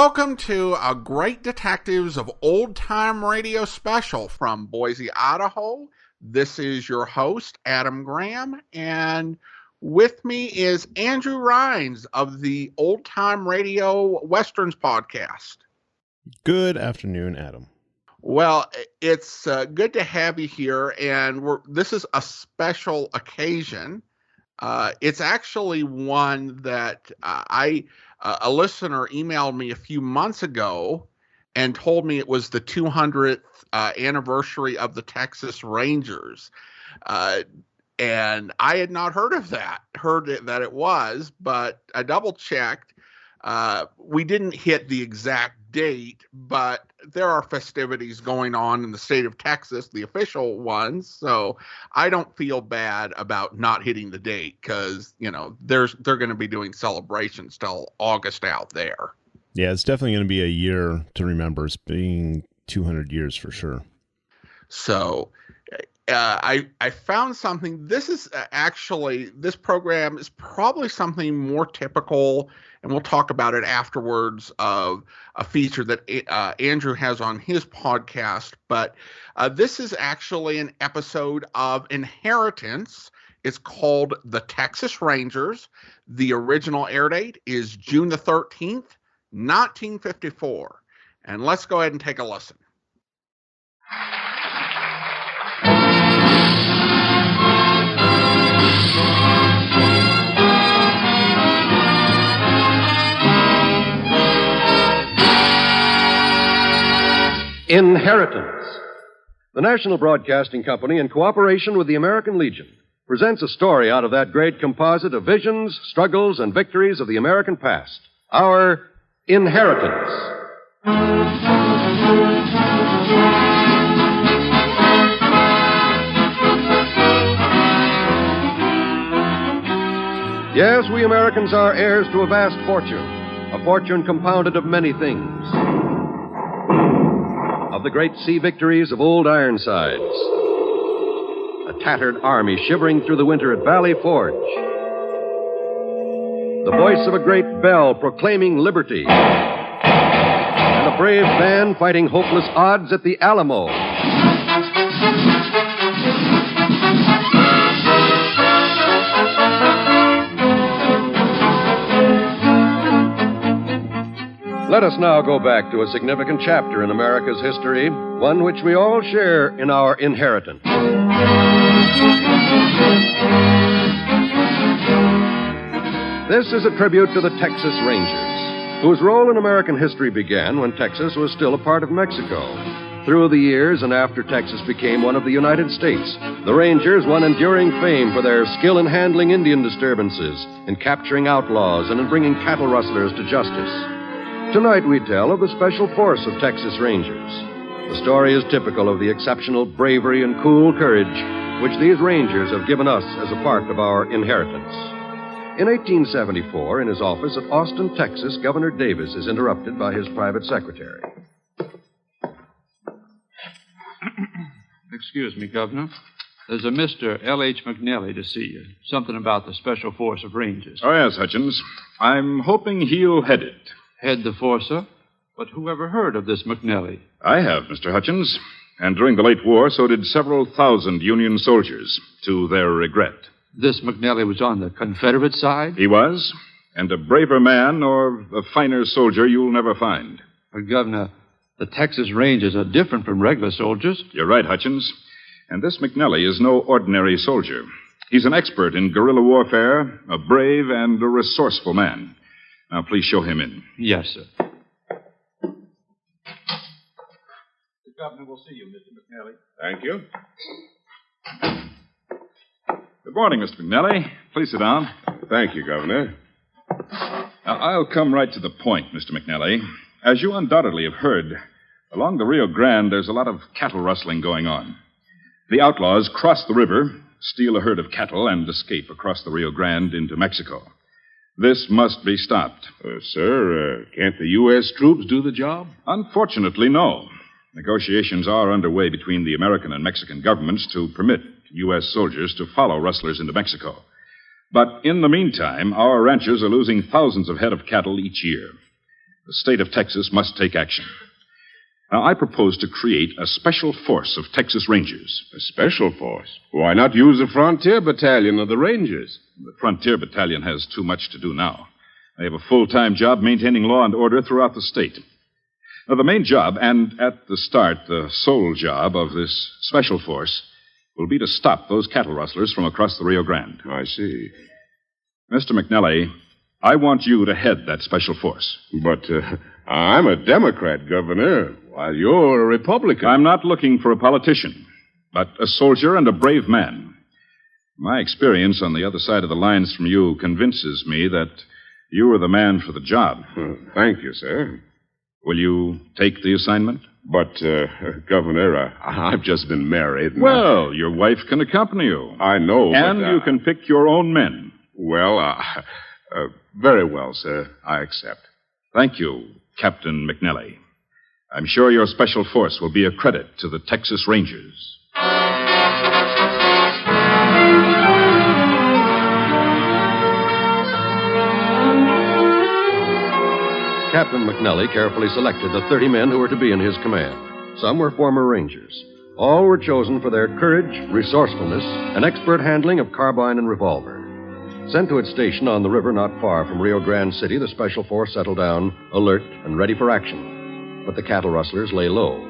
Welcome to a Great Detectives of Old Time Radio special from Boise, Idaho. This is your host, Adam Graham, and with me is Andrew Rhines of the Old Time Radio Westerns podcast. Good afternoon, Adam. Well, it's good to have you here, and this is a special occasion. It's actually one that a listener emailed me a few months ago and told me it was the 200th anniversary of the Texas Rangers. And I had not heard that it was, but I double checked. We didn't hit the exact date, but there are festivities going on in the state of Texas, the official ones. So I don't feel bad about not hitting the date because, they're going to be doing celebrations till August out there. Yeah, it's definitely going to be a year to remember. It's being 200 years for sure. So I found something. This program is probably something more typical, and we'll talk about it afterwards, of a feature that Andrew has on his podcast. But this is actually an episode of Inheritance. It's called The Texas Rangers. The original air date is June the 13th, 1954. And let's go ahead and take a listen. Inheritance. The National Broadcasting Company, in cooperation with the American Legion, presents a story out of that great composite of visions, struggles, and victories of the American past. Our Inheritance. Yes, we Americans are heirs to a vast a fortune compounded of many things. Of the great sea victories of old Ironsides, a tattered army shivering through the winter at Valley Forge, the voice of a great bell proclaiming liberty, and a brave man fighting hopeless odds at the Alamo. Let us now go back to a significant chapter in America's history, one which we all share in our inheritance. This is a tribute to the Texas Rangers, whose role in American history began when Texas was still a part of Mexico. Through the years and after Texas became one of the United States, the Rangers won enduring fame for their skill in handling Indian disturbances, in capturing outlaws, and in bringing cattle rustlers to justice. Tonight we tell of the Special Force of Texas Rangers. The story is typical of the exceptional bravery and cool courage which these Rangers have given us as a part of our inheritance. In 1874, in his office at Austin, Texas, Governor Davis is interrupted by his private secretary. Excuse me, Governor. There's a Mr. L.H. McNally to see you. Something about the Special Force of Rangers. Oh, yes, Hutchins. I'm hoping he'll head it. Head the force, sir? But who ever heard of this McNally? I have, Mr. Hutchins. And during the late war, so did several thousand Union soldiers, to their regret. This McNally was on the Confederate side? He was. And a braver man or a finer soldier you'll never find. But, Governor, the Texas Rangers are different from regular soldiers. You're right, Hutchins. And this McNally is no ordinary soldier. He's an expert in guerrilla warfare, a brave and a resourceful man. Now, please show him in. Yes, sir. The governor will see you, Mr. McNally. Thank you. Good morning, Mr. McNally. Please sit down. Thank you, Governor. Now, I'll come right to the point, Mr. McNally. As you undoubtedly have heard, along the Rio Grande, there's a lot of cattle rustling going on. The outlaws cross the river, steal a herd of cattle, and escape across the Rio Grande into Mexico. This must be stopped. Sir, can't the U.S. troops do the job? Unfortunately, no. Negotiations are underway between the American and Mexican governments to permit U.S. soldiers to follow rustlers into Mexico. But in the meantime, our ranchers are losing thousands of head of cattle each year. The state of Texas must take action. Now, I propose to create a special force of Texas Rangers. A special force? Why not use the Frontier Battalion of the Rangers? The Frontier Battalion has too much to do now. They have a full-time job maintaining law and order throughout the state. Now, the main job, and at the start, the sole job of this special force, will be to stop those cattle rustlers from across the Rio Grande. I see. Mr. McNally, I want you to head that special force. But I'm a Democrat, Governor, while you're a Republican. I'm not looking for a politician, but a soldier and a brave man. My experience on the other side of the lines from you convinces me that you are the man for the job. Thank you, sir. Will you take the assignment? But, Governor, I've just been married. Well, your wife can accompany you. I know, and you can pick your own men. Well, very well, sir. I accept. Thank you, Captain McNally. I'm sure your special force will be a credit to the Texas Rangers. Captain McNally carefully selected the 30 men who were to be in his command. Some were former Rangers. All were chosen for their courage, resourcefulness, and expert handling of carbine and revolver. Sent to its station on the river not far from Rio Grande City, the special force settled down, alert and ready for action. But the cattle rustlers lay low.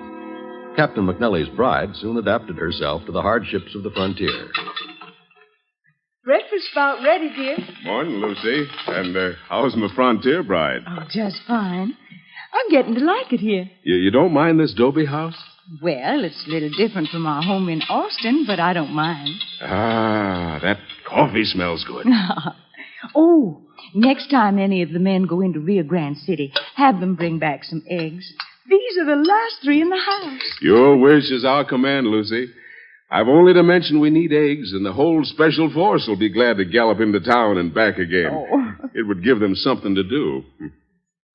Captain McNally's bride soon adapted herself to the hardships of the frontier. Breakfast's about ready, dear. Morning, Lucy. And how's my Frontier bride? Oh, just fine. I'm getting to like it here. You don't mind this Dobie house? Well, it's a little different from our home in Austin, but I don't mind. Ah, that coffee smells good. Oh, next time any of the men go into Rio Grande City, have them bring back some eggs. These are the last 3 in the house. Your wish is our command, Lucy. I've only to mention we need eggs, and the whole special force will be glad to gallop into town and back again. Oh. It would give them something to do.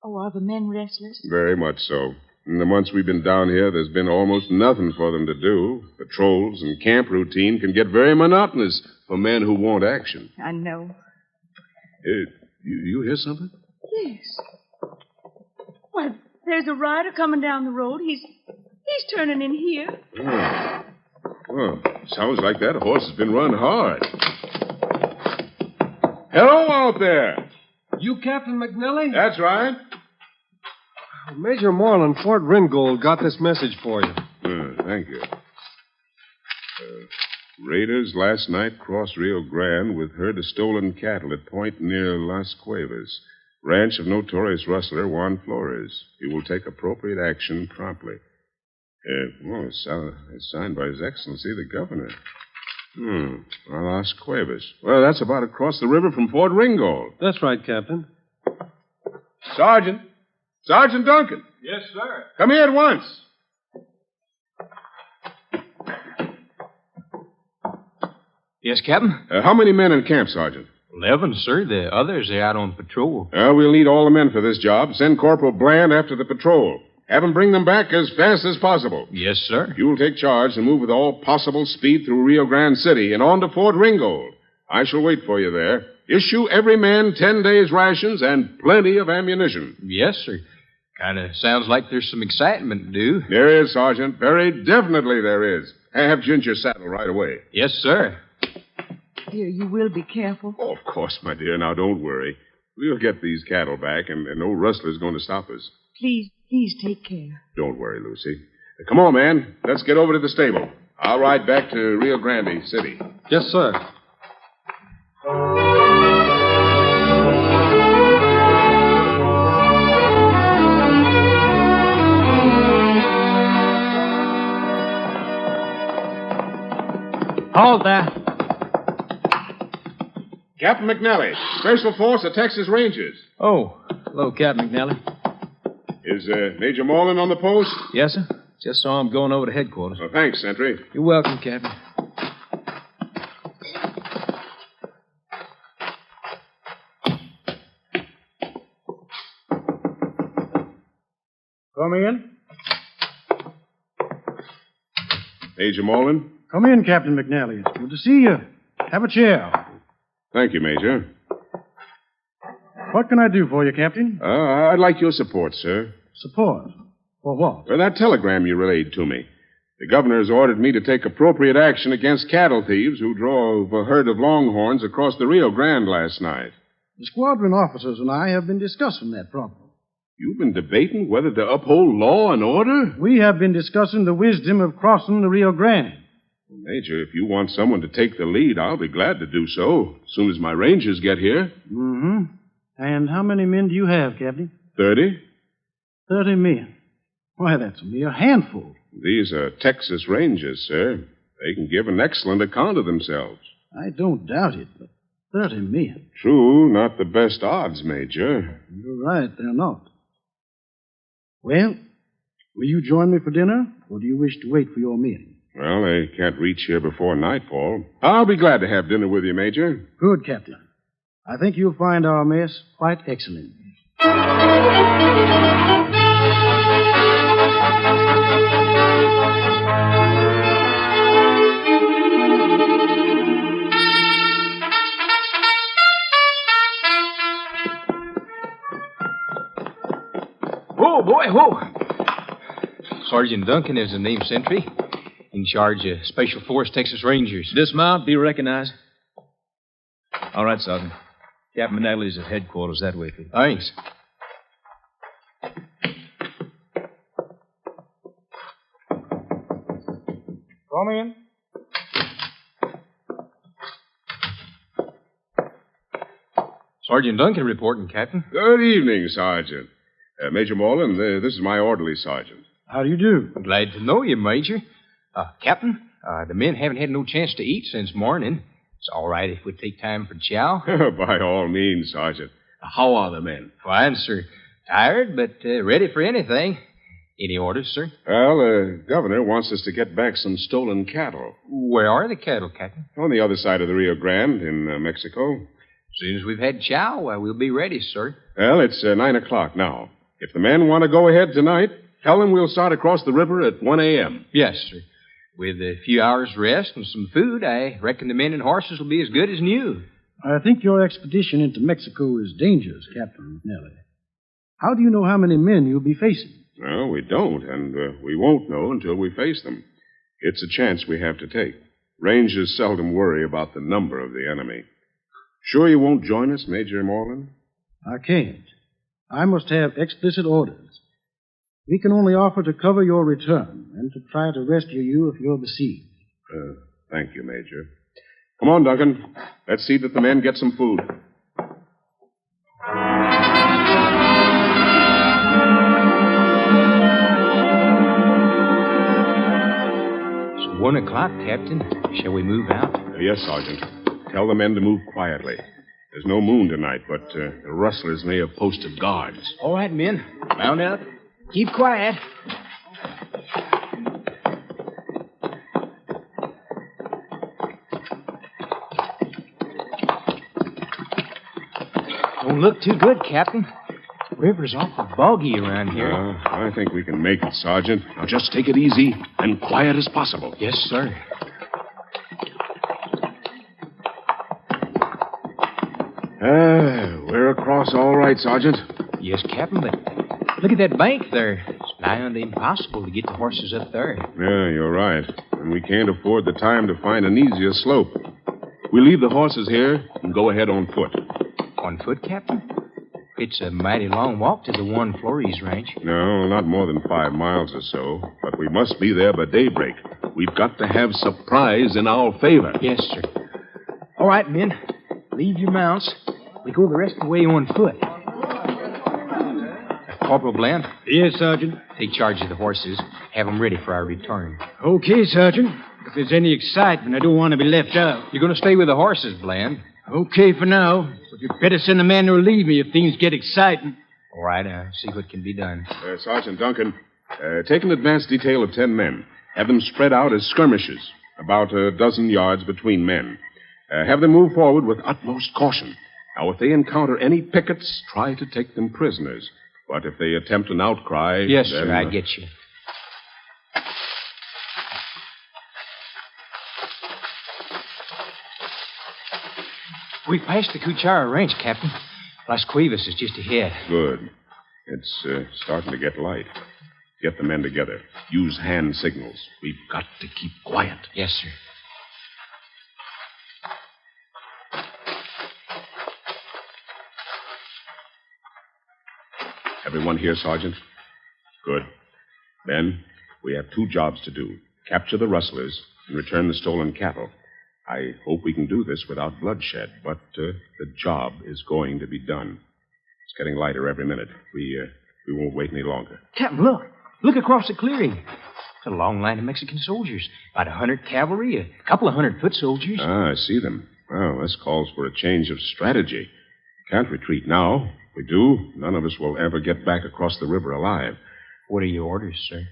Oh, are the men restless? Very much so. In the months we've been down here, there's been almost nothing for them to do. Patrols and camp routine can get very monotonous for men who want action. I know. You hear something? Yes. Well, there's a rider coming down the road. He's turning in here. Oh. Well, sounds like that horse has been run hard. Hello out there. You Captain McNally? That's right. Major Moreland, Fort Ringgold, got this message for you. Thank you. Raiders last night crossed Rio Grande with herd of stolen cattle at point near Las Cuevas. Ranch of notorious rustler Juan Flores. He will take appropriate action promptly. It's signed by His Excellency, the Governor. Las Cuevas. Well, that's about across the river from Fort Ringgold. That's right, Captain. Sergeant Duncan. Yes, sir. Come here at once. Yes, Captain? How many men in camp, Sergeant? 11, sir. The others are out on patrol. We'll need all the men for this job. Send Corporal Bland after the patrol. Have him bring them back as fast as possible. Yes, sir. You'll take charge and move with all possible speed through Rio Grande City and on to Fort Ringgold. I shall wait for you there. Issue every man 10 days' rations and plenty of ammunition. Yes, sir. Kind of sounds like there's some excitement to do. There is, Sergeant. Very definitely there is. Have Ginger saddled right away. Yes, sir. Dear, you will be careful. Oh, of course, my dear. Now, don't worry. We'll get these cattle back, and no rustler's going to stop us. Please take care. Don't worry, Lucy. Come on, man. Let's get over to the stable. I'll ride back to Rio Grande City. Yes, sir. Hold there. Captain McNally, Special Force of Texas Rangers. Oh, hello, Captain McNally. Is Major Moreland on the post? Yes, sir. Just saw him going over to headquarters. Oh, thanks, Sentry. You're welcome, Captain. Come in. Major Moreland? Come in, Captain McNally. It's good to see you. Have a chair. Thank you, Major. What can I do for you, Captain? I'd like your support, sir. Support? For what? For that telegram you relayed to me. The governor has ordered me to take appropriate action against cattle thieves who drove a herd of longhorns across the Rio Grande last night. The squadron officers and I have been discussing that problem. You've been debating whether to uphold law and order? We have been discussing the wisdom of crossing the Rio Grande. Well, Major, if you want someone to take the lead, I'll be glad to do so, as soon as my rangers get here. Mm-hmm. And how many men do you have, Captain? 30. 30 men. Why, that's a mere handful. These are Texas Rangers, sir. They can give an excellent account of themselves. I don't doubt it, but 30 men. True, not the best odds, Major. You're right, they're not. Well, will you join me for dinner, or do you wish to wait for your men? Well, they can't reach here before nightfall. I'll be glad to have dinner with you, Major. Good, Captain. I think you'll find our mess quite excellent. Whoa, boy, whoa. Sergeant Duncan is the named sentry, in charge of Special Force Texas Rangers. Dismount, be recognized. All right, Sergeant. Captain McNally's at headquarters that way, please. Thanks. Come in. Sergeant Duncan reporting, Captain. Good evening, Sergeant. Major Morland, this is my orderly sergeant. How do you do? Glad to know you, Major. Captain, the men haven't had no chance to eat since morning. It's all right if we take time for chow. By all means, Sergeant. How are the men? Fine, sir. Tired, but ready for anything. Any orders, sir? Well, the governor wants us to get back some stolen cattle. Where are the cattle, Captain? On the other side of the Rio Grande in Mexico. As soon as we've had chow, we'll be ready, sir. Well, it's 9 o'clock now. If the men want to go ahead tonight, tell them we'll start across the river at 1 a.m. Yes, sir. With a few hours' rest and some food, I reckon the men and horses will be as good as new. I think your expedition into Mexico is dangerous, Captain McNally. How do you know how many men you'll be facing? Well, we don't, and we won't know until we face them. It's a chance we have to take. Rangers seldom worry about the number of the enemy. Sure you won't join us, Major Morland? I can't. I must have explicit orders. We can only offer to cover your return and to try to rescue you if you're besieged. Thank you, Major. Come on, Duncan. Let's see that the men get some food. It's 1 o'clock, Captain. Shall we move out? Yes, Sergeant. Tell the men to move quietly. There's no moon tonight, but the rustlers may have posted guards. All right, men. Mount up. Keep quiet. Don't look too good, Captain. The river's awful boggy around here. I think we can make it, Sergeant. Now just take it easy and quiet as possible. Yes, sir. We're across all right, Sergeant. Yes, Captain, but look at that bank there. It's nigh on to impossible to get the horses up there. Yeah, you're right. And we can't afford the time to find an easier slope. We leave the horses here and go ahead on foot. On foot, Captain? It's a mighty long walk to the Juan Flores ranch. No, not more than 5 miles or so. But we must be there by daybreak. We've got to have surprise in our favor. Yes, sir. All right, men. Leave your mounts. We go the rest of the way on foot. Corporal Bland? Yes, Sergeant. Take charge of the horses. Have them ready for our return. Okay, Sergeant. If there's any excitement, I don't want to be left out. You're going to stay with the horses, Bland. Okay for now. But you'd better send a man to relieve me if things get exciting. All right, see what can be done. Sergeant Duncan, take an advance detail of 10 men. Have them spread out as skirmishers, about a dozen yards between men. Have them move forward with utmost caution. Now, if they encounter any pickets, try to take them prisoners. But if they attempt an outcry... Yes, then, sir, I get you. We passed the Cuchara Ranch, Captain. Las Cuevas is just ahead. Good. It's starting to get light. Get the men together. Use hand signals. We've got to keep quiet. Yes, sir. Everyone here, Sergeant? Good. Ben, we have 2 jobs to do. Capture the rustlers and return the stolen cattle. I hope we can do this without bloodshed, but the job is going to be done. It's getting lighter every minute. We won't wait any longer. Captain, look. Look across the clearing. It's a long line of Mexican soldiers. About 100 cavalry, a couple of 100 foot soldiers. Ah, I see them. Well, this calls for a change of strategy. Can't retreat now. If we do, none of us will ever get back across the river alive. What are your orders, sir?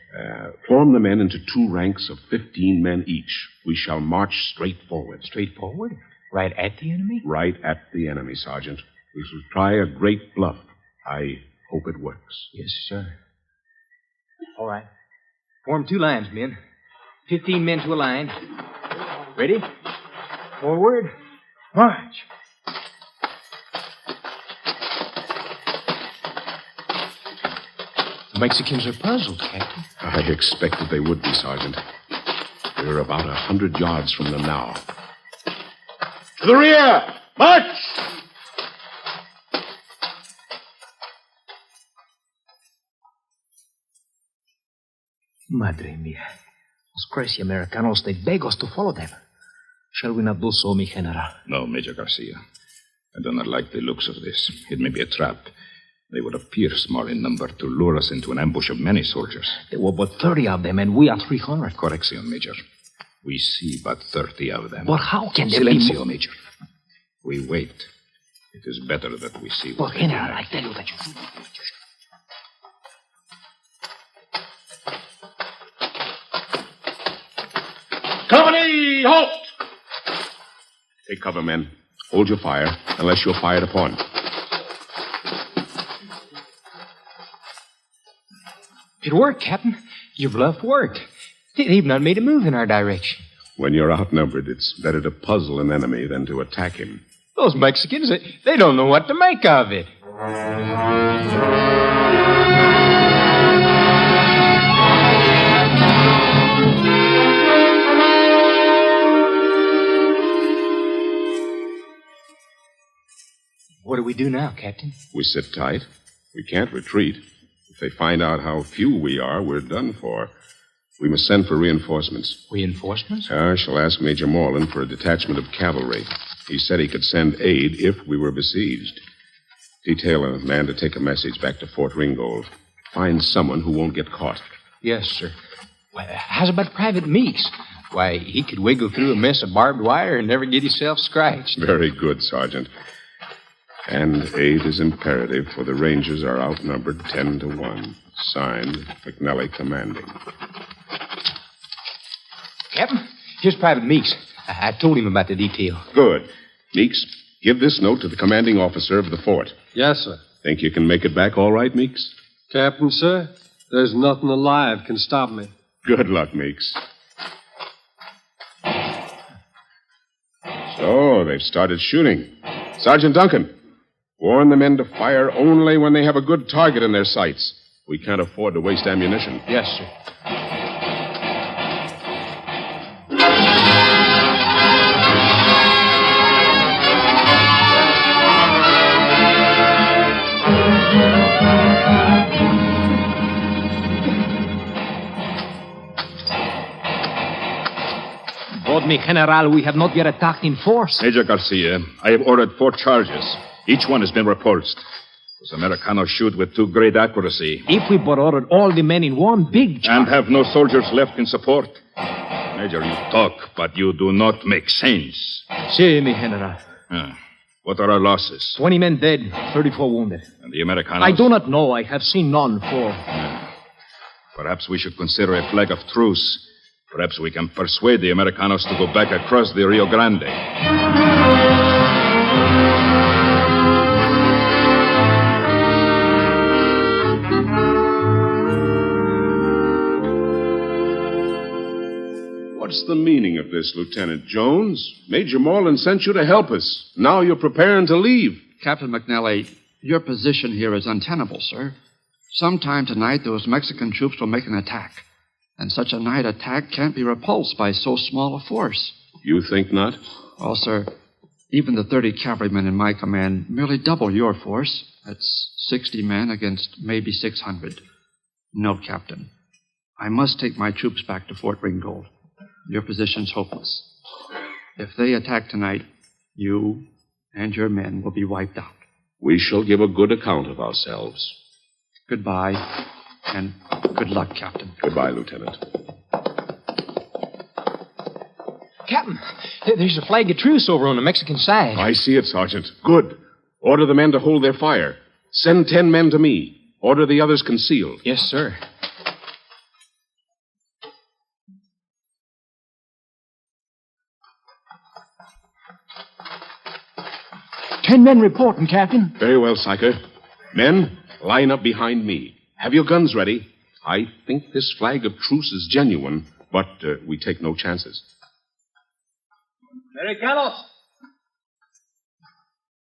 Form the men into 2 ranks of 15 men each. We shall march straight forward. Straight forward? Right at the enemy? Right at the enemy, Sergeant. We shall try a great bluff. I hope it works. Yes, sir. All right. Form 2 lines, men. 15 men to a line. Ready? Forward. March. The Mexicans are puzzled, Captain. I expected they would be, Sergeant. We're about 100 yards from them now. To the rear! March! Madre mia. Those crazy Americanos, they beg us to follow them. Shall we not do so, mi general? No, Major Garcia. I do not like the looks of this. It may be a trap. They would appear small in number to lure us into an ambush of many soldiers. There were but 30 of them, and we are 300. Correction, Major. We see but 30 of them. But how can they Silencio, be... Major. We wait. It is better that we see But, what General, I tell you that you... Company, halt! Take cover, men. Hold your fire, unless you're fired upon. It worked, Captain. Your bluff worked. They've not made a move in our direction. When you're outnumbered, it's better to puzzle an enemy than to attack him. Those Mexicans, they don't know what to make of it. What do we do now, Captain? We sit tight. We can't retreat. If they find out how few we are, we're done for. We must send for reinforcements. Reinforcements? I shall ask Major Morland for a detachment of cavalry. He said he could send aid if we were besieged. Detail a man to take a message back to Fort Ringgold. Find someone who won't get caught. Yes, sir. Well, how's about Private Meeks? Why, he could wiggle through a mess of barbed wire and never get himself scratched. Very good, Sergeant. And aid is imperative, for the Rangers are outnumbered 10 to 1. Signed, McNally commanding. Captain, here's Private Meeks. I told him about the detail. Good. Meeks, give this note to the commanding officer of the fort. Yes, sir. Think you can make it back all right, Meeks? Captain, sir, there's nothing alive can stop me. Good luck, Meeks. So, they've started shooting. Sergeant Duncan, warn the men to fire only when they have a good target in their sights. We can't afford to waste ammunition. Yes, sir. But, mi general, we have not yet attacked in force. Major Garcia, I have ordered 4 charges. Each one has been repulsed. Those Americanos shoot with too great accuracy. If we but ordered all the men in one big charge... And have no soldiers left in support. Major, you talk, but you do not make sense. Si, mi general. What are our losses? 20 men dead, 34 wounded. And the Americanos? I do not know. I have seen none for... Perhaps we should consider a flag of truce. Perhaps we can persuade the Americanos to go back across the Rio Grande. What's the meaning of this, Lieutenant Jones? Major Morland sent you to help us. Now you're preparing to leave. Captain McNally, Your position here is untenable, sir. Sometime tonight, those Mexican troops will make an attack. And such a night attack can't be repulsed by so small a force. You think not? Well, sir, even the 30 cavalrymen in my command merely double your force. That's 60 men against maybe 600. No, Captain. I must take my troops back to Fort Ringgold. Your position's hopeless. If they attack tonight, you and your men will be wiped out. We shall give a good account of ourselves. Goodbye, and good luck, Captain. Goodbye, Lieutenant. Captain, there's a flag of truce over on the Mexican side. I see it, Sergeant. Good. Order the men to hold their fire. Send 10 men to me. Order the others concealed. Yes, sir. Ten men reporting, Captain. Very well, Syker. Men, line up behind me. Have your guns ready. I think this flag of truce is genuine, but we take no chances. Americanos!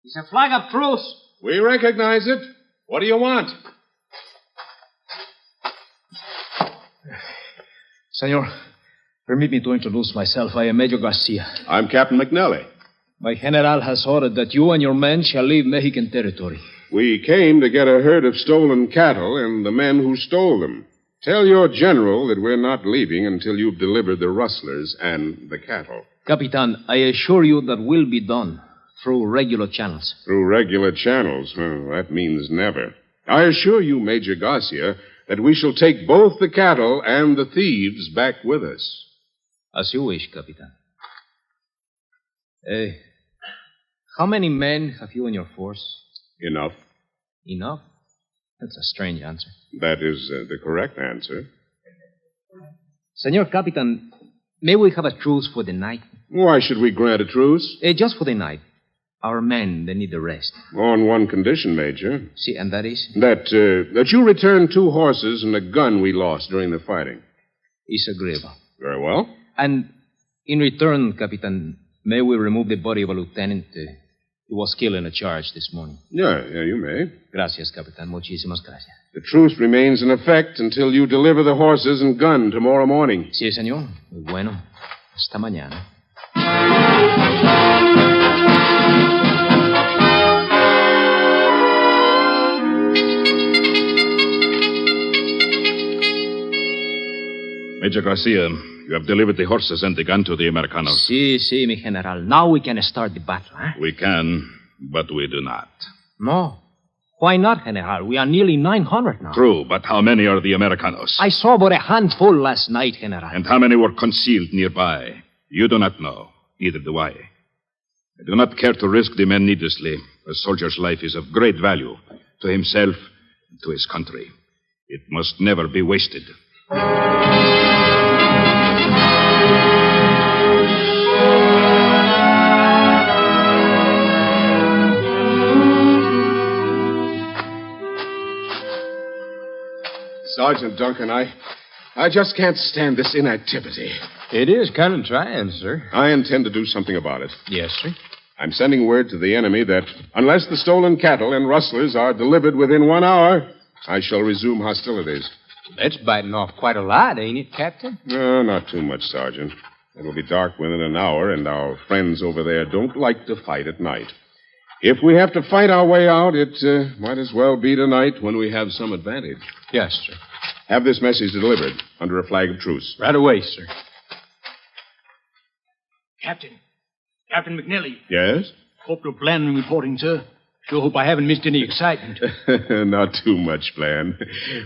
It's a flag of truce. We recognize it. What do you want? Senor, permit me to introduce myself. I am Major Garcia. I'm Captain McNally. My general has ordered that you and your men shall leave Mexican territory. We came to get a herd of stolen cattle and the men who stole them. Tell your general that we're not leaving until you've delivered the rustlers and the cattle. Capitan, I assure you that will be done through regular channels. Through regular channels? Oh, that means never. I assure you, Major Garcia, that we shall take both the cattle and the thieves back with us. As you wish, Capitan. How many men have you in your force? Enough. Enough? That's a strange answer. That is the correct answer. Senor Capitan, may we have a truce for the night? Why should we grant a truce? Just for the night. Our men, they need a rest. On one condition, Major. See, and that is? That you return 2 horses and a gun we lost during the fighting. Is agreeable. Very well. And in return, Capitan, may we remove the body of a lieutenant who was killed in a charge this morning? Yeah, you may. Gracias, Capitan. Muchísimas gracias. The truce remains in effect until you deliver the horses and gun tomorrow morning. Sí, señor. Muy bueno. Hasta mañana. Major Garcia, you have delivered the horses and the gun to the Americanos. Sí, mi general. Now we can start the battle, huh? We can, but we do not. No. Why not, General? We are nearly 900 now. True, but how many are the Americanos? I saw but a handful last night, General. And how many were concealed nearby? You do not know. Neither do I. I do not care to risk the men needlessly. A soldier's life is of great value to himself and to his country. It must never be wasted. Sergeant Duncan, I just can't stand this inactivity. It is kind of trying, sir. I intend to do something about it. Yes, sir. I'm sending word to the enemy that unless the stolen cattle and rustlers are delivered within 1 hour, I shall resume hostilities. That's biting off quite a lot, ain't it, Captain? No, not too much, Sergeant. It'll be dark within an hour, and our friends over there don't like to fight at night. If we have to fight our way out, it might as well be tonight when we have some advantage. Yes, sir. Have this message delivered under a flag of truce. Right away, sir. Captain McNally. Yes? Hope you're planning on reporting, sir. Sure hope I haven't missed any excitement. Not too much, Plan.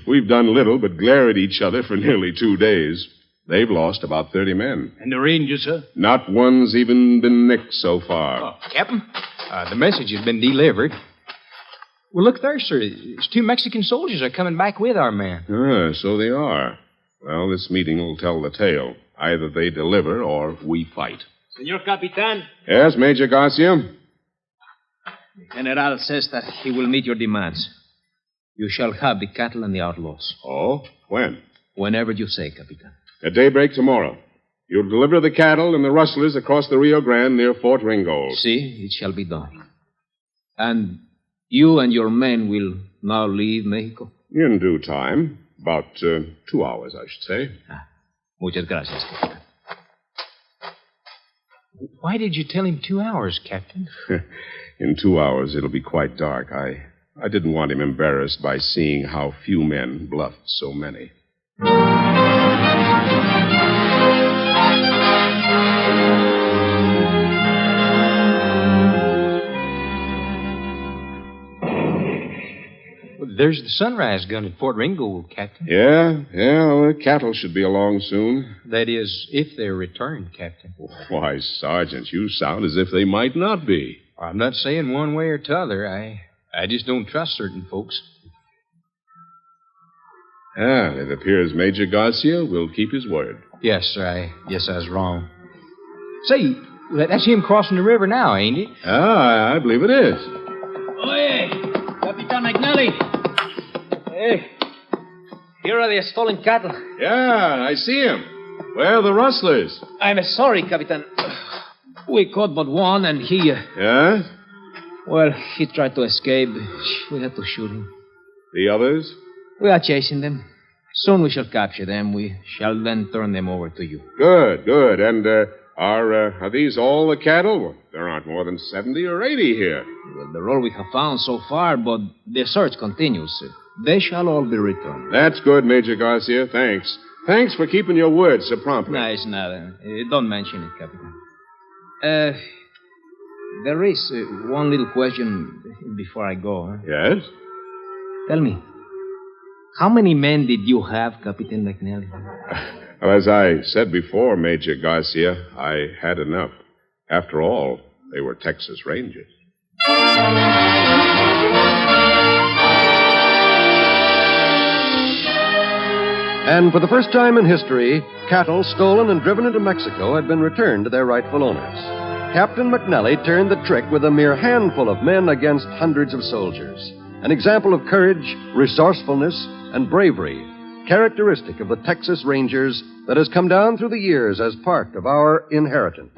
We've done little but glare at each other for nearly 2 days. They've lost about 30 men. And the Rangers, sir? Not one's even been nicked so far. Oh, Captain, the message has been delivered. Well, look there, sir. These 2 Mexican soldiers are coming back with our men. So they are. Well, this meeting will tell the tale. Either they deliver or we fight. Senor Capitan? Yes, Major Garcia? The General says that he will meet your demands. You shall have the cattle and the outlaws. Oh? When? Whenever you say, Capitan. At daybreak tomorrow. You'll deliver the cattle and the rustlers across the Rio Grande near Fort Ringgold. See, it shall be done. And You and your men will now leave Mexico? In due time. About 2 hours, I should say. Muchas gracias, Captain. Why did you tell him 2 hours, Captain? In 2 hours, it'll be quite dark. I didn't want him embarrassed by seeing how few men bluffed so many. There's the sunrise gun at Fort Ringgold, Captain. Yeah, the cattle should be along soon. That is, if they're returned, Captain. Why, Sergeant, you sound as if they might not be. I'm not saying one way or t'other. I just don't trust certain folks. It appears Major Garcia will keep his word. Yes, sir. I guess I was wrong. Say, that's him crossing the river now, ain't it? I believe it is. Oye, Capitan McNally. Hey, here are the stolen cattle. Yeah, I see him. Where are the rustlers? I'm sorry, Capitan. We caught but one, and he... Yes? Well, he tried to escape. We had to shoot him. The others? We are chasing them. Soon we shall capture them. We shall then turn them over to you. Good. And are these all the cattle? Well, there aren't more than 70 or 80 here. Well, they're all we have found so far, but the search continues. They shall all be returned. That's good, Major Garcia. Thanks. Thanks for keeping your word so promptly. Nice, nada. Don't mention it, Captain. There is one little question before I go. Yes? Tell me, how many men did you have, Captain McNally? Well, as I said before, Major Garcia, I had enough. After all, they were Texas Rangers. And for the first time in history, cattle stolen and driven into Mexico had been returned to their rightful owners. Captain McNally turned the trick with a mere handful of men against hundreds of soldiers. An example of courage, resourcefulness, and bravery, characteristic of the Texas Rangers that has come down through the years as part of our inheritance.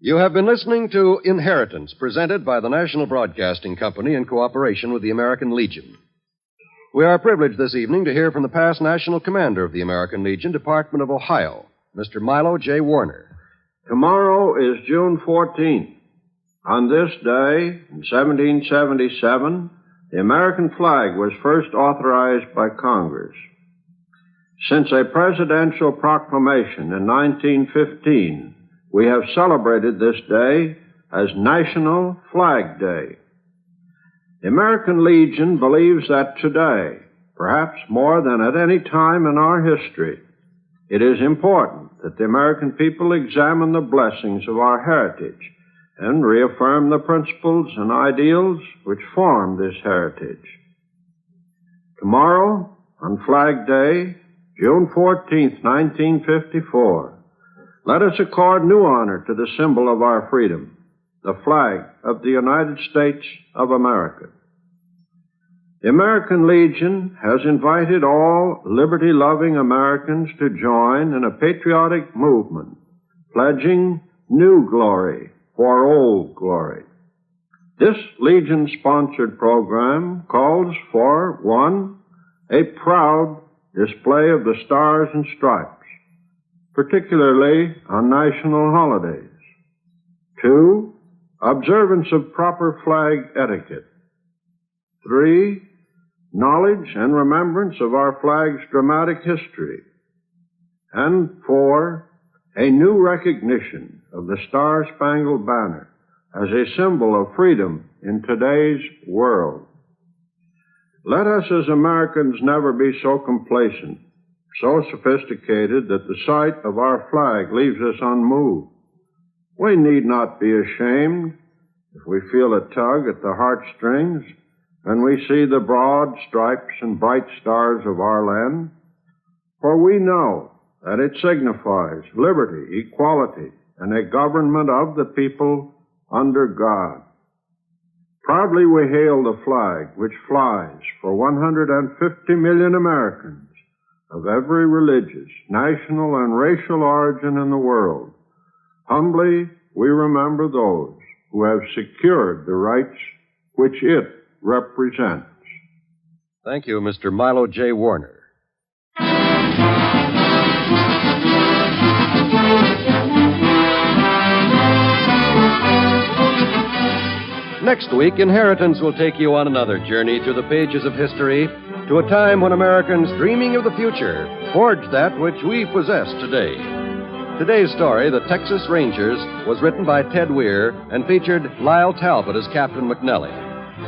You have been listening to Inheritance, presented by the National Broadcasting Company in cooperation with the American Legion. We are privileged this evening to hear from the past National Commander of the American Legion, Department of Ohio, Mr. Milo J. Warner. Tomorrow is June 14th. On this day, in 1777, the American flag was first authorized by Congress. Since a presidential proclamation in 1915, we have celebrated this day as National Flag Day. The American Legion believes that today, perhaps more than at any time in our history, it is important that the American people examine the blessings of our heritage and reaffirm the principles and ideals which form this heritage. Tomorrow, on Flag Day, June 14th, 1954, let us accord new honor to the symbol of our freedom, the flag of the United States of America. The American Legion has invited all liberty-loving Americans to join in a patriotic movement, pledging new glory for old glory. This Legion-sponsored program calls for, 1, a proud display of the stars and stripes, particularly on national holidays. 2, observance of proper flag etiquette. 3, knowledge and remembrance of our flag's dramatic history. And 4, a new recognition of the Star-Spangled Banner as a symbol of freedom in today's world. Let us as Americans never be so complacent, so sophisticated that the sight of our flag leaves us unmoved. We need not be ashamed if we feel a tug at the heartstrings when we see the broad stripes and bright stars of our land, for we know that it signifies liberty, equality, and a government of the people under God. Proudly we hail the flag which flies for 150 million Americans of every religious, national, and racial origin in the world. Humbly we remember those who have secured the rights which it represents. Thank you, Mr. Milo J. Warner. Next week, Inheritance will take you on another journey through the pages of history to a time when Americans dreaming of the future forged that which we possess today. Today's story, The Texas Rangers, was written by Ted Weir and featured Lyle Talbot as Captain McNally.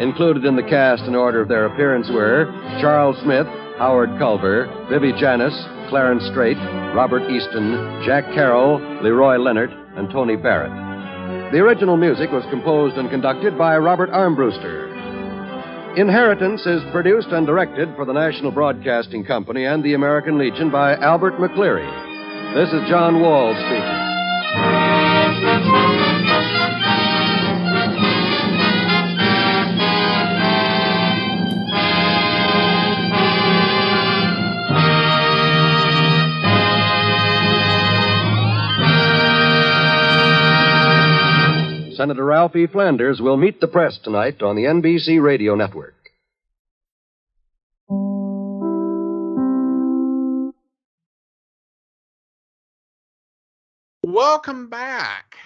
Included in the cast in order of their appearance were Charles Smith, Howard Culver, Vivi Janis, Clarence Strait, Robert Easton, Jack Carroll, Leroy Leonard, and Tony Barrett. The original music was composed and conducted by Robert Armbruster. Inheritance is produced and directed for the National Broadcasting Company and the American Legion by Albert McCleary. This is John Wall speaking. Senator Ralph E. Flanders will meet the press tonight on the NBC Radio Network. Welcome back.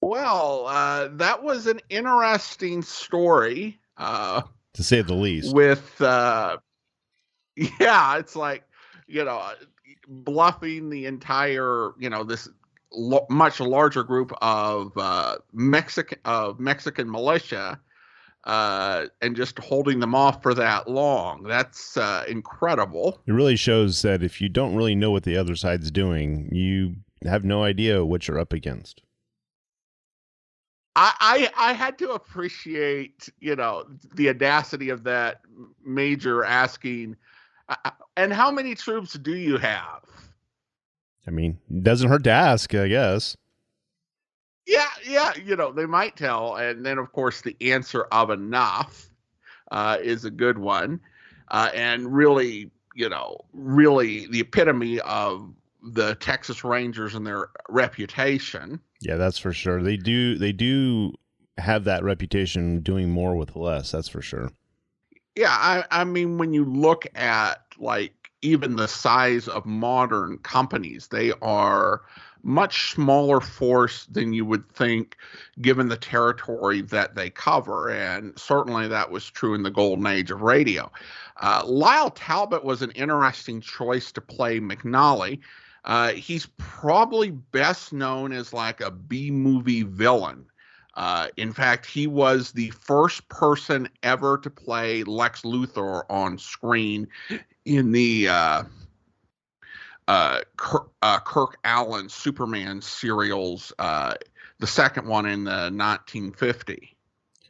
Well, that was an interesting story. To say the least. With, it's like, bluffing the entire, this much larger group of Mexican militia, and just holding them off for that long. That's incredible. It really shows that if you don't really know what the other side's doing, you have no idea what you're up against. I had to appreciate, the audacity of that major asking, and how many troops do you have? I mean, it doesn't hurt to ask, I guess. Yeah, they might tell. And then, of course, the answer of enough is a good one. And really, really the epitome of the Texas Rangers and their reputation. Yeah, that's for sure. They do have that reputation doing more with less, that's for sure. Yeah, I mean, when you look at, even the size of modern companies, they are much smaller force than you would think, given the territory that they cover. And certainly that was true in the golden age of radio. Lyle Talbot was an interesting choice to play McNally. He's probably best known as a B-movie villain. In fact, he was the first person ever to play Lex Luthor on screen in the Kirk Allen Superman serials, the second one in the 1950.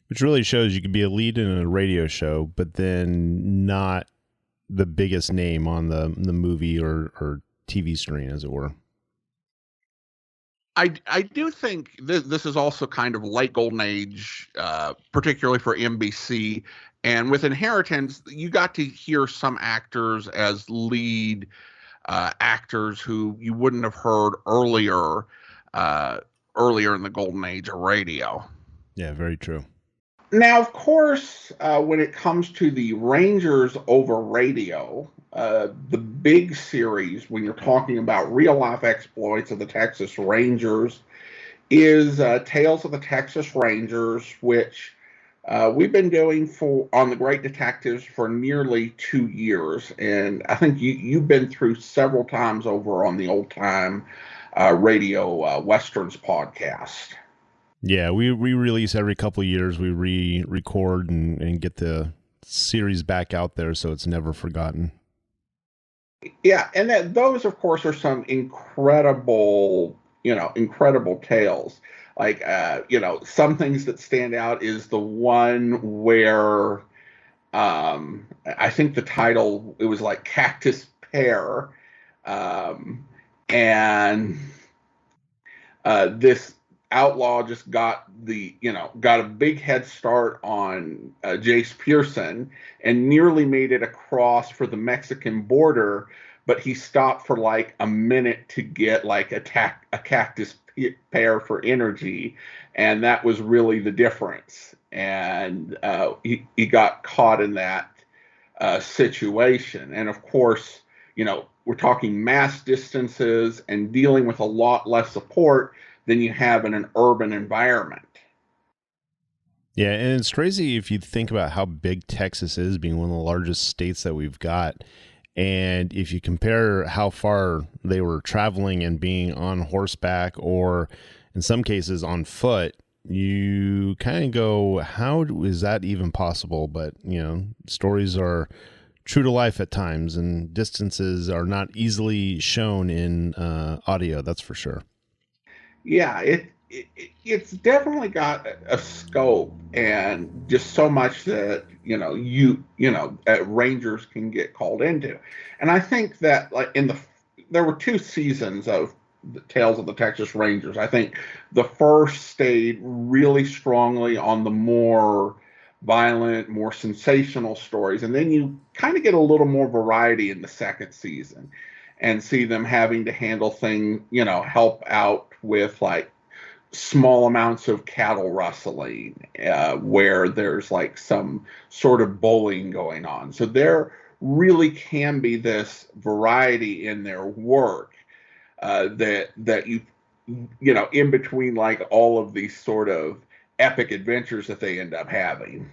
Which really shows you could be a lead in a radio show, but then not the biggest name on the movie or TV screen, as it were. I do think this is also kind of late golden age, particularly for NBC. And with Inheritance, you got to hear some actors as lead actors who you wouldn't have heard earlier in the golden age of radio. Yeah, very true. Now, of course, when it comes to the Rangers over radio, the big series, when you're talking about real-life exploits of the Texas Rangers, is Tales of the Texas Rangers, which we've been doing on the Great Detectives for nearly 2 years. And I think you've been through several times over on the Old Time Radio Westerns podcast. Yeah, we release every couple of years. We re-record and get the series back out there so it's never forgotten. Yeah, and those, of course, are some incredible tales. Some things that stand out is the one where I think the title, it was Cactus Pear, and this Outlaw just got got a big head start on Jace Pearson and nearly made it across for the Mexican border, but he stopped for like a minute to get like a cactus pear for energy, and that was really the difference. And he got caught in that situation. And of course, we're talking mass distances and dealing with a lot less support than you have in an urban environment. Yeah, and it's crazy if you think about how big Texas is, being one of the largest states that we've got. And if you compare how far they were traveling and being on horseback or in some cases on foot, you kind of go, how is that even possible? But, stories are true to life at times, and distances are not easily shown in audio, that's for sure. Yeah, it's definitely got a scope, and just so much that rangers can get called into. And I think that like there were 2 seasons of the Tales of the Texas Rangers. I think the first stayed really strongly on the more violent, more sensational stories, and then you kind of get a little more variety in the second season and see them having to handle things, help out with like small amounts of cattle rustling where there's like some sort of bullying going on. So there really can be this variety in their work that you in between like all of these sort of epic adventures that they end up having.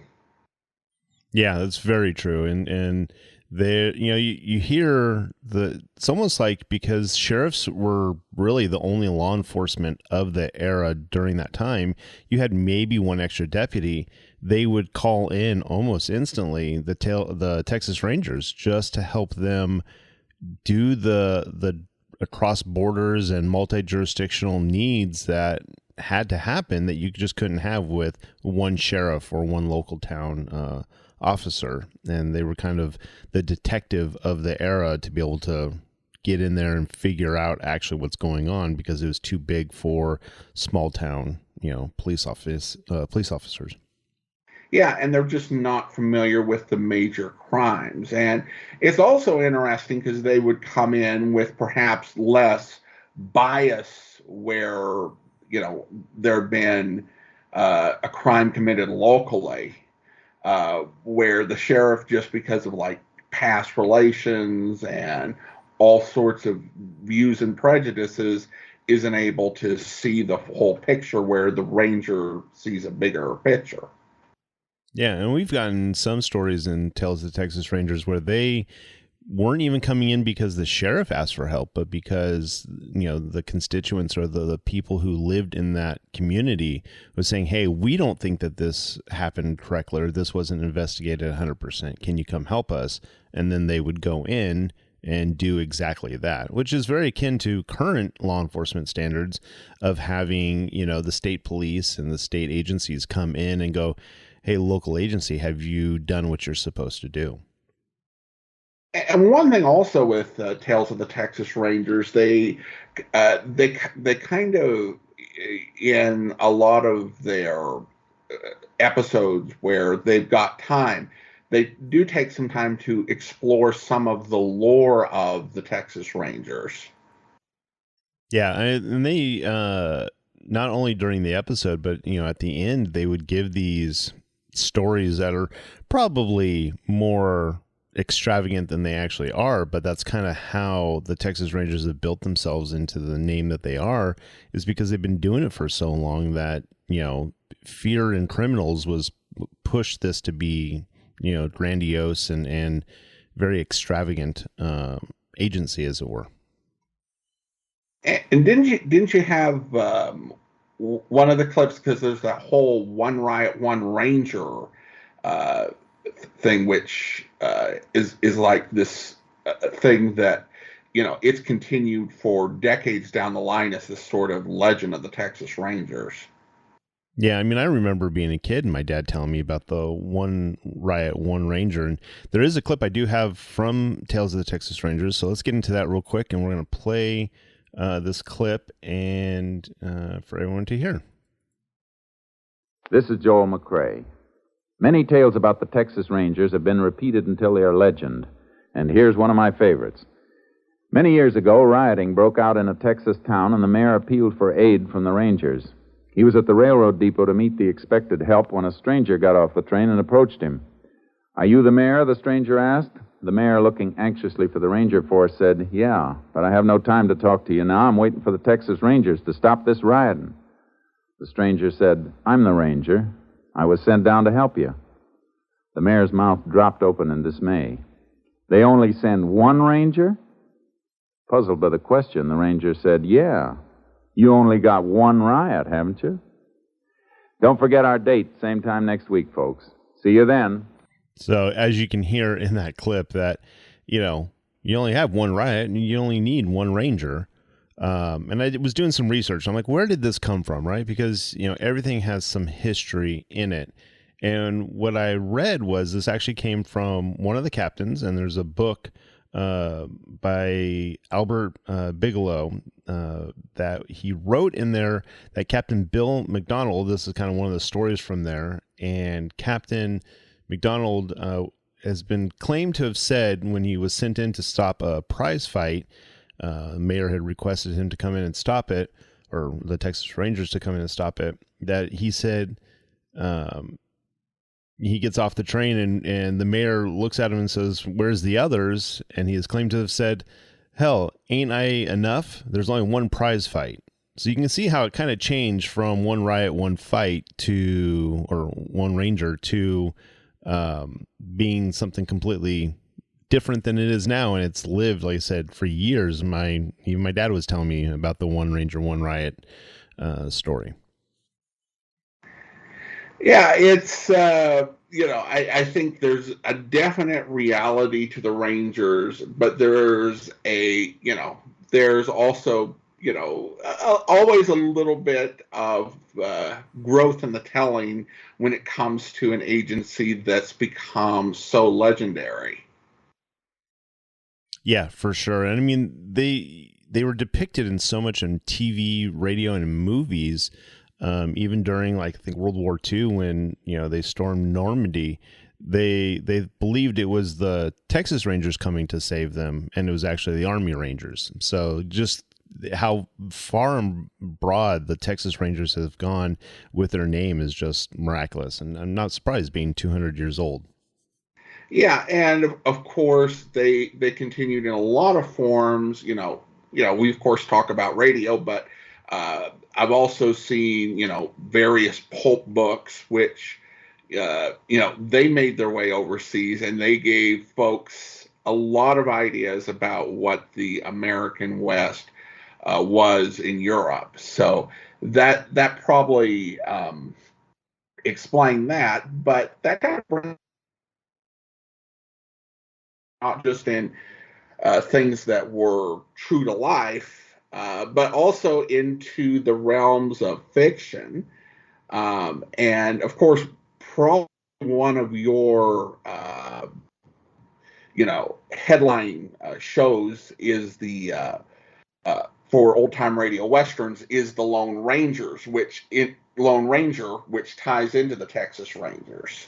Yeah, that's very true. And there, you hear it's almost like, because sheriffs were really the only law enforcement of the era during that time, you had maybe one extra deputy. They would call in almost instantly the Texas Rangers just to help them do the across borders and multi-jurisdictional needs that had to happen that you just couldn't have with one sheriff or one local town officer. And they were kind of the detective of the era to be able to get in there and figure out actually what's going on, because it was too big for small town, police officers. Yeah, and they're just not familiar with the major crimes. And it's also interesting because they would come in with perhaps less bias where, there had been a crime committed locally, where the sheriff, just because of like past relations and all sorts of views and prejudices, isn't able to see the whole picture, where the ranger sees a bigger picture. Yeah, and we've gotten some stories in Tales of the Texas Rangers where they weren't even coming in because the sheriff asked for help, but because, the constituents or the people who lived in that community was saying, hey, we don't think that this happened correctly, or this wasn't investigated 100%. Can you come help us? And then they would go in and do exactly that, which is very akin to current law enforcement standards of having, the state police and the state agencies come in and go, hey, local agency, have you done what you're supposed to do? And one thing also with Tales of the Texas Rangers, they kind of, in a lot of their episodes where they've got time, they do take some time to explore some of the lore of the Texas Rangers. Yeah, and they not only during the episode, but at the end, they would give these stories that are probably more extravagant than they actually are, but that's kind of how the Texas Rangers have built themselves into the name that they are, is because they've been doing it for so long that, fear in criminals was pushed this to be, grandiose and very extravagant agency, as it were. And didn't you have one of the clips, because there's that whole one riot, one ranger thing, which is like this thing that, it's continued for decades down the line as this sort of legend of the Texas Rangers. Yeah, I mean, I remember being a kid and my dad telling me about the one riot, one ranger. And there is a clip I do have from Tales of the Texas Rangers. So let's get into that real quick. And we're going to play this clip and for everyone to hear. This is Joel McCrae. Many tales about the Texas Rangers have been repeated until they are legend, and here's one of my favorites. Many years ago, rioting broke out in a Texas town, and the mayor appealed for aid from the Rangers. He was at the railroad depot to meet the expected help when a stranger got off the train and approached him. "Are you the mayor?" the stranger asked. The mayor, looking anxiously for the Ranger force, said, "Yeah, but I have no time to talk to you now. I'm waiting for the Texas Rangers to stop this rioting." The stranger said, "I'm the Ranger. I was sent down to help you." The mayor's mouth dropped open in dismay. "They only send one Ranger?" Puzzled by the question, the Ranger said, "Yeah. You only got one riot, haven't you?" Don't forget our date, same time next week, folks. See you then. So as you can hear in that clip that, you only have one riot and you only need one Ranger. And I was doing some research. I'm like, where did this come from, right? Because, everything has some history in it. And what I read was this actually came from one of the captains, and there's a book by Albert Bigelow that he wrote in there that Captain Bill McDonald, this is kind of one of the stories from there, and Captain McDonald has been claimed to have said when he was sent in to stop a prize fight, the mayor had requested him to come in and stop it, or the Texas Rangers to come in and stop it, that he said he gets off the train and the mayor looks at him and says, "Where's the others?" And he is claimed to have said, "Hell, ain't I enough? There's only one prize fight." So you can see how it kind of changed from one riot, one fight or one Ranger to being something completely different than it is now. And it's lived, like I said, for years. Even my dad was telling me about the one Ranger, one riot story. Yeah, it's, I think there's a definite reality to the Rangers, but there's there's also, always a little bit of growth in the telling when it comes to an agency that's become so legendary. Yeah, for sure. And I mean, they were depicted in so much in TV, radio, and movies. Even during, I think, World War II, when they stormed Normandy, they believed it was the Texas Rangers coming to save them, and it was actually the Army Rangers. So just how far and broad the Texas Rangers have gone with their name is just miraculous, and I'm not surprised, being 200 years old. Yeah, and of course they continued in a lot of forms. We of course talk about radio, but I've also seen, various pulp books, which, they made their way overseas, and they gave folks a lot of ideas about what the American West was in Europe. So that probably explained that, but that kind of brings not just in things that were true to life, but also into the realms of fiction. And of course, probably one of your, headline shows is the, for old time radio westerns, is the Lone Ranger, which ties into the Texas Rangers.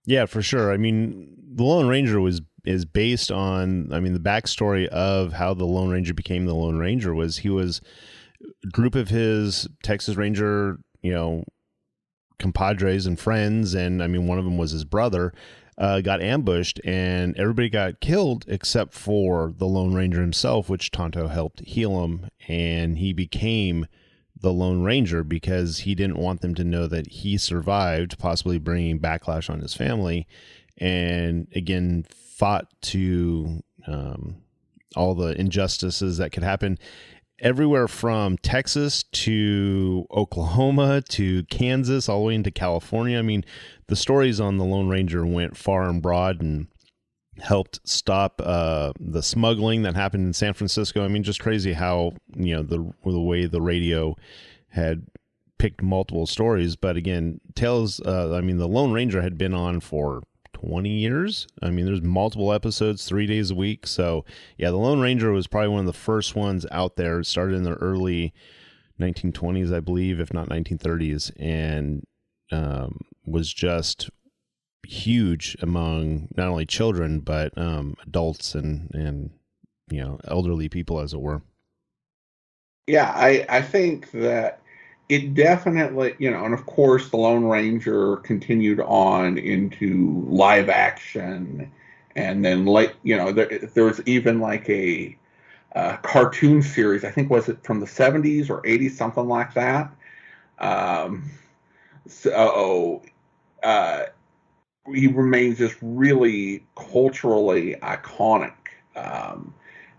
Yeah, for sure. I mean, the Lone Ranger is based on, the backstory of how the Lone Ranger became the Lone Ranger was he was a group of his Texas Ranger, compadres and friends, and one of them was his brother, got ambushed, and everybody got killed except for the Lone Ranger himself, which Tonto helped heal him, and he became the Lone Ranger because he didn't want them to know that he survived, possibly bringing backlash on his family, and again fought to all the injustices that could happen everywhere from Texas to Oklahoma to Kansas, all the way into California. The stories on the Lone Ranger went far and broad and helped stop the smuggling that happened in San Francisco. Just crazy how, the way the radio had picked multiple stories. But again, the Lone Ranger had been on for 20 years. I mean, there's multiple episodes, 3 days a week. So yeah, the Lone Ranger was probably one of the first ones out there. It started in the early 1920s, I believe, if not 1930s, and was just huge among not only children but adults and elderly people, as it were. Yeah, I think that it definitely, and of course the Lone Ranger continued on into live action, and then there was even like a cartoon series. I think, was it from the 70s or 80s, something like that. He remains just really culturally iconic.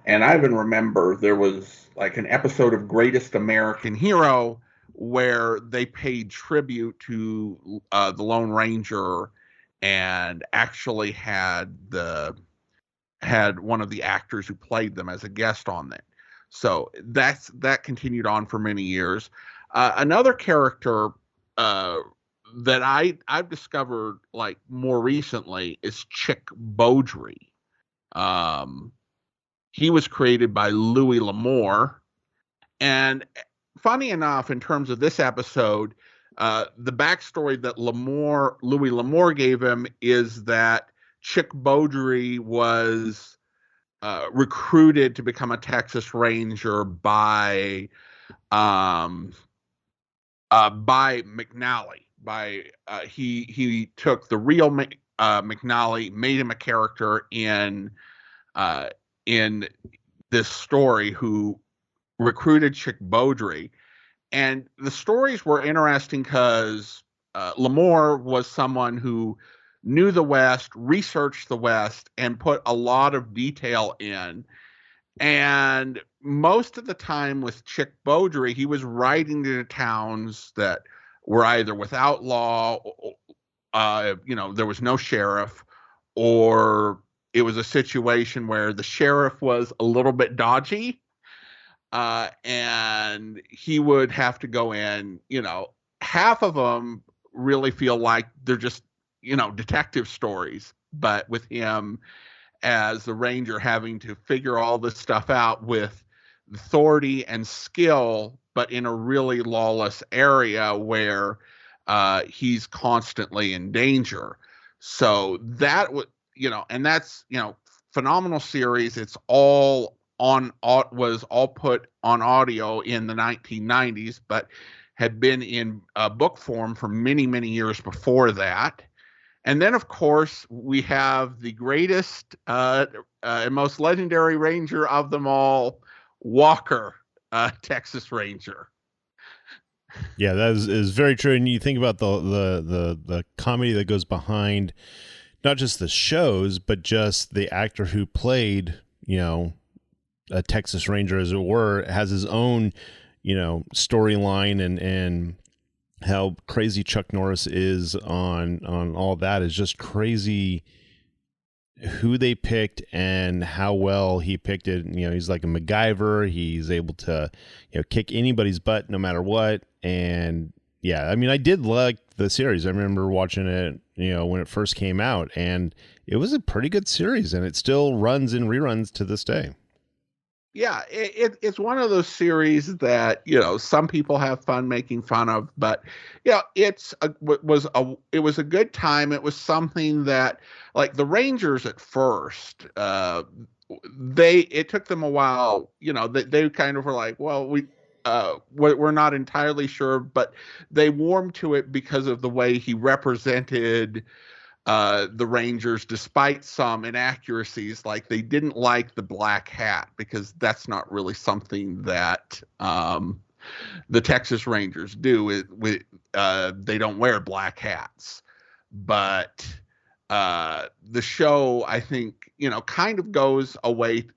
And I even remember there was like an episode of Greatest American Hero where they paid tribute to the Lone Ranger and actually had one of the actors who played them as a guest on that. So that continued on for many years. Another character that I've discovered like more recently is Chick Beaudry. He was created by Louis L'Amour, and funny enough, in terms of this episode, the backstory that Louis L'Amour gave him is that Chick Beaudry was recruited to become a Texas Ranger by McNally. He took the real McNally, made him a character in this story, who recruited Chick Beaudry. And the stories were interesting because L'Amour was someone who knew the West, researched the West, and put a lot of detail in. And most of the time with Chick Beaudry, he was riding to towns that were either without law, there was no sheriff, or it was a situation where the sheriff was a little bit dodgy, and he would have to go in. Half of them really feel like they're just, detective stories, but with him as the ranger having to figure all this stuff out with authority and skill, but in a really lawless area where he's constantly in danger. So that would, and that's, phenomenal series. It's all was all put on audio in the 1990s, but had been in book form for many, many years before that. And then, of course, we have the greatest and most legendary ranger of them all, Walker, Texas Ranger. Yeah, that is very true. And you think about the comedy that goes behind not just the shows, but just the actor who played, a Texas Ranger, as it were, has his own, storyline, and how crazy Chuck Norris is on all that is just crazy. Who they picked and how well he picked it. He's like a MacGyver. He's able to, kick anybody's butt no matter what. And yeah, I mean, I did like the series. I remember watching it, when it first came out, and it was a pretty good series, and it still runs in reruns to this day. Yeah, it's one of those series that, some people have fun making fun of, but it was a good time. It was something that, like, the Rangers at first, it took them a while, they kind of were like, well, we're not entirely sure, but they warmed to it because of the way he represented the Rangers, despite some inaccuracies. Like, they didn't like the black hat because that's not really something that the Texas Rangers do. They don't wear black hats. But the show, I think, kind of goes away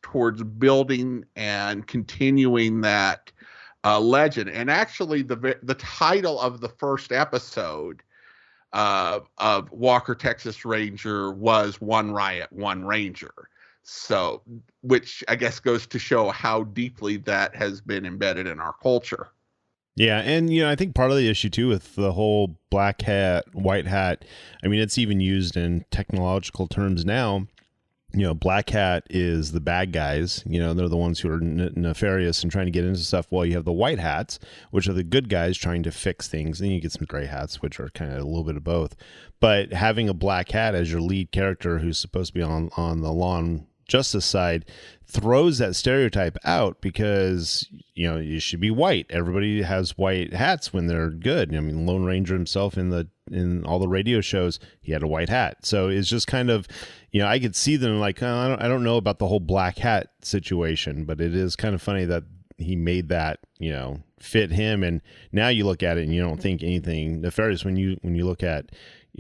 towards building and continuing that legend. And actually, the title of the first episode of Walker, Texas Ranger was One Riot, One Ranger. So, which I guess goes to show how deeply that has been embedded in our culture. Yeah, and I think part of the issue too with the whole black hat, white hat, I mean, it's even used in technological terms now. Black hat is the bad guys. They're the ones who are nefarious and trying to get into stuff. While you have the white hats, which are the good guys trying to fix things. Then you get some gray hats, which are kind of a little bit of both. But having a black hat as your lead character, who's supposed to be on the law and justice side, throws that stereotype out because you should be white. Everybody has white hats when they're good. I mean, Lone Ranger himself in all the radio shows, he had a white hat. So it's just kind of, I could see them like, oh, I don't know about the whole black hat situation, but it is kind of funny that he made that fit him. And now you look at it and you don't think anything nefarious when you look at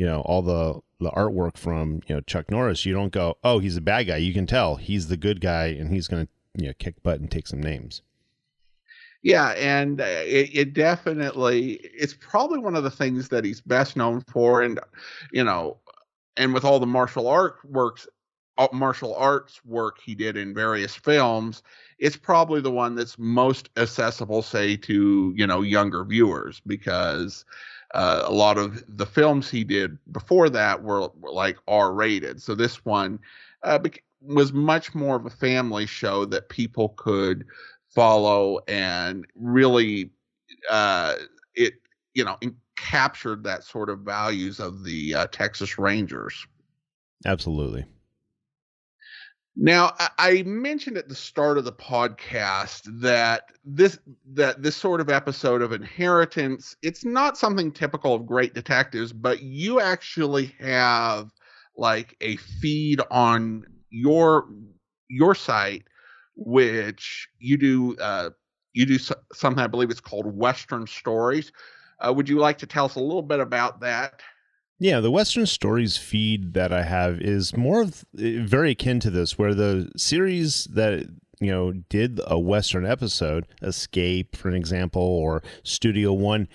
all the artwork from Chuck Norris. You don't go, oh, he's a bad guy. You can tell he's the good guy and he's going to kick butt and take some names. Yeah, and it definitely, it's probably one of the things that he's best known for. And and with all the martial arts work he did in various films, it's probably the one that's most accessible, say, to younger viewers, because a lot of the films he did before that were like R-rated. So this one was much more of a family show that people could follow, and really it captured that sort of values of the Texas Rangers. Absolutely. Now, I mentioned at the start of the podcast that this sort of episode of Inheritance, it's not something typical of great detectives, but you actually have like a feed on your site, which you do something, I believe it's called Western Stories. Would you like to tell us a little bit about that? Yeah, the Western Stories feed that I have is more of very akin to this, where the series that did a Western episode, Escape, for an example, or Studio One,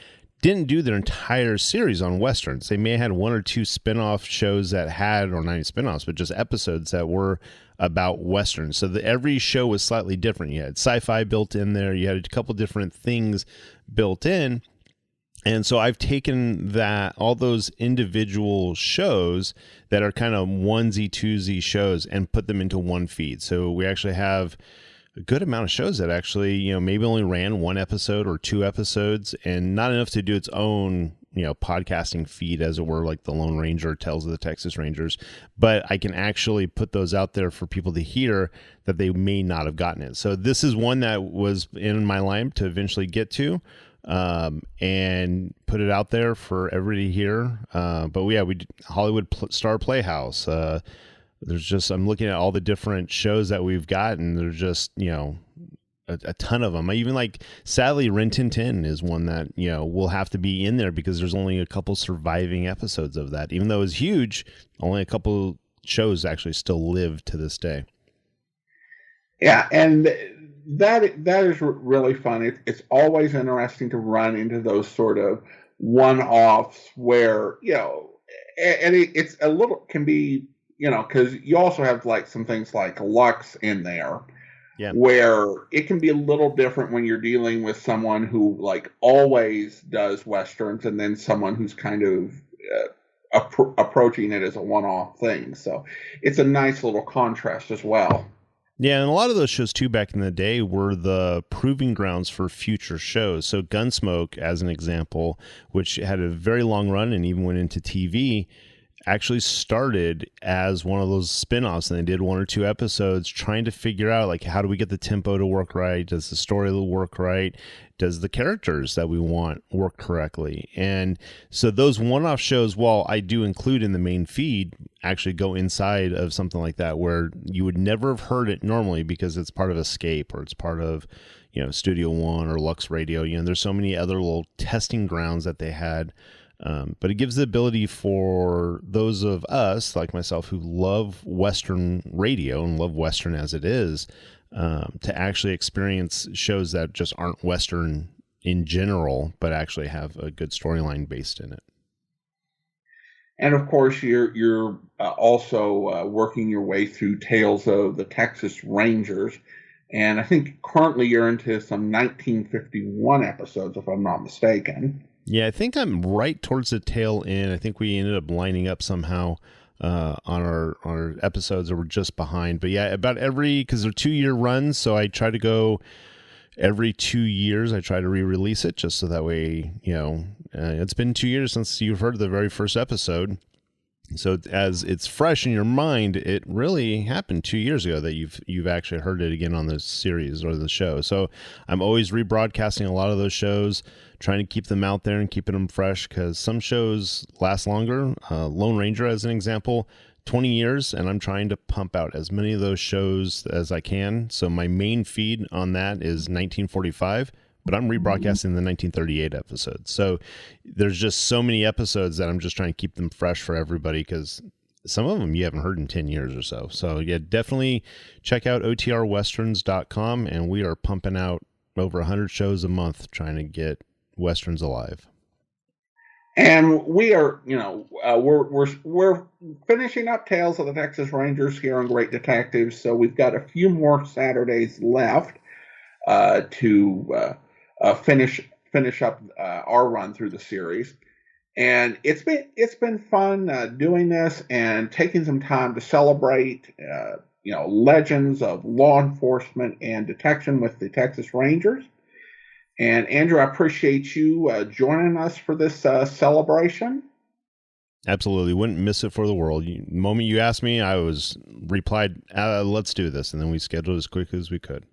didn't do their entire series on Westerns. They may have had one or two spin-off shows that had, or not even spin-offs, but just episodes that were about Westerns. So every show was slightly different. You had sci-fi built in there. You had a couple different things built in. And so I've taken all those individual shows that are kind of onesie, twosie shows and put them into one feed. So we actually have a good amount of shows that actually, maybe only ran one episode or two episodes, and not enough to do its own, podcasting feed, as it were, like the Lone Ranger Tales of the Texas Rangers. But I can actually put those out there for people to hear that they may not have gotten it. So this is one that was in my line to eventually get to. And put it out there for everybody to hear. But we Hollywood Star Playhouse. There's just, I'm looking at all the different shows that we've got, and there's just, a ton of them. I even like, sadly, Rin Tin Tin is one that, will have to be in there because there's only a couple surviving episodes of that. Even though it's huge, only a couple shows actually still live to this day. Yeah, and that is really fun. It's always interesting to run into those sort of one-offs where, and it's a little, can be, because you also have like some things like Lux in there, where it can be a little different when you're dealing with someone who like always does Westerns, and then someone who's kind of approaching it as a one-off thing. So it's a nice little contrast as well. Yeah, and a lot of those shows, too, back in the day were the proving grounds for future shows. So Gunsmoke, as an example, which had a very long run and even went into TV, actually started as one of those spin-offs, and they did one or two episodes trying to figure out, like, how do we get the tempo to work right? Does the story work right? Does the characters that we want work correctly? And so those one-off shows, while I do include in the main feed, actually go inside of something like that, where you would never have heard it normally because it's part of Escape, or it's part of, Studio One or Lux Radio. There's so many other little testing grounds that they had. But it gives the ability for those of us, like myself, who love Western radio and love Western as it is, to actually experience shows that just aren't Western in general, but actually have a good storyline based in it. And of course, you're also working your way through Tales of the Texas Rangers. And I think currently you're into some 1951 episodes, if I'm not mistaken. Yeah, I think I'm right towards the tail end. I think we ended up lining up somehow on our episodes that were just behind. But yeah, about because they're 2-year runs, so I try to go every 2 years. I try to re-release it just so that way, it's been 2 years since you've heard the very first episode. So as it's fresh in your mind, it really happened 2 years ago that you've actually heard it again on the series or the show. So I'm always rebroadcasting a lot of those shows, trying to keep them out there and keeping them fresh because some shows last longer. Lone Ranger, as an example, 20 years, and I'm trying to pump out as many of those shows as I can. So my main feed on that is 1945. But I'm rebroadcasting the 1938 episodes. So there's just so many episodes that I'm just trying to keep them fresh for everybody because some of them you haven't heard in 10 years or so. So yeah, definitely check out otrwesterns.com, and we are pumping out over 100 shows a month trying to get Westerns alive. And we are, we're finishing up Tales of the Texas Rangers here on Great Detectives. So we've got a few more Saturdays left to finish up our run through the series, and it's been fun doing this and taking some time to celebrate legends of law enforcement and detection with the Texas Rangers. And Andrew, I appreciate you joining us for this celebration. Absolutely, wouldn't miss it for the world. The moment you asked me, I replied, "Let's do this," and then we scheduled as quickly as we could.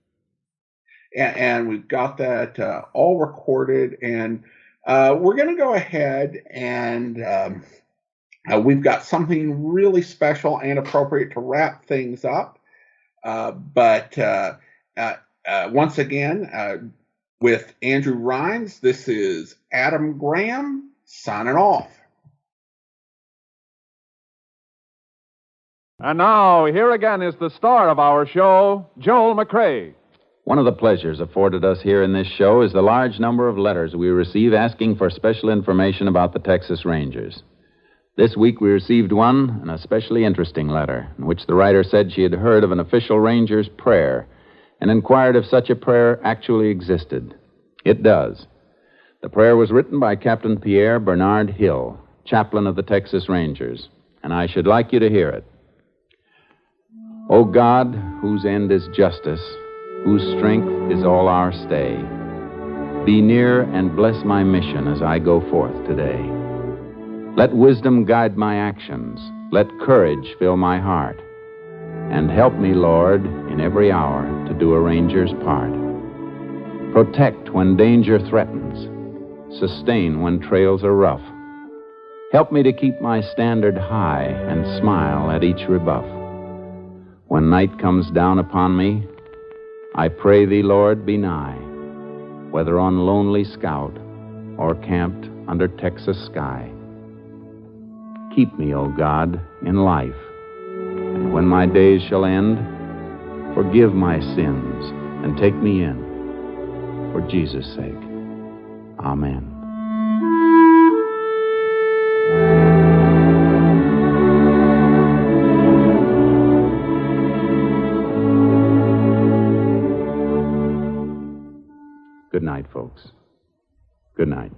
And we've got that all recorded, and we're going to go ahead and we've got something really special and appropriate to wrap things up. But once again, with Andrew Rhines, this is Adam Graham signing off. And now, here again is the star of our show, Joel McCrea. One of the pleasures afforded us here in this show is the large number of letters we receive asking for special information about the Texas Rangers. This week we received one, an especially interesting letter, in which the writer said she had heard of an official ranger's prayer and inquired if such a prayer actually existed. It does. The prayer was written by Captain Pierre Bernard Hill, chaplain of the Texas Rangers, and I should like you to hear it. O God, whose end is justice, whose strength is all our stay, be near and bless my mission as I go forth today. Let wisdom guide my actions. Let courage fill my heart. And help me, Lord, in every hour to do a ranger's part. Protect when danger threatens. Sustain when trails are rough. Help me to keep my standard high and smile at each rebuff. When night comes down upon me, I pray thee, Lord, be nigh, whether on lonely scout or camped under Texas sky. Keep me, O God, in life, and when my days shall end, forgive my sins and take me in, for Jesus' sake. Amen. Good night, folks. Good night.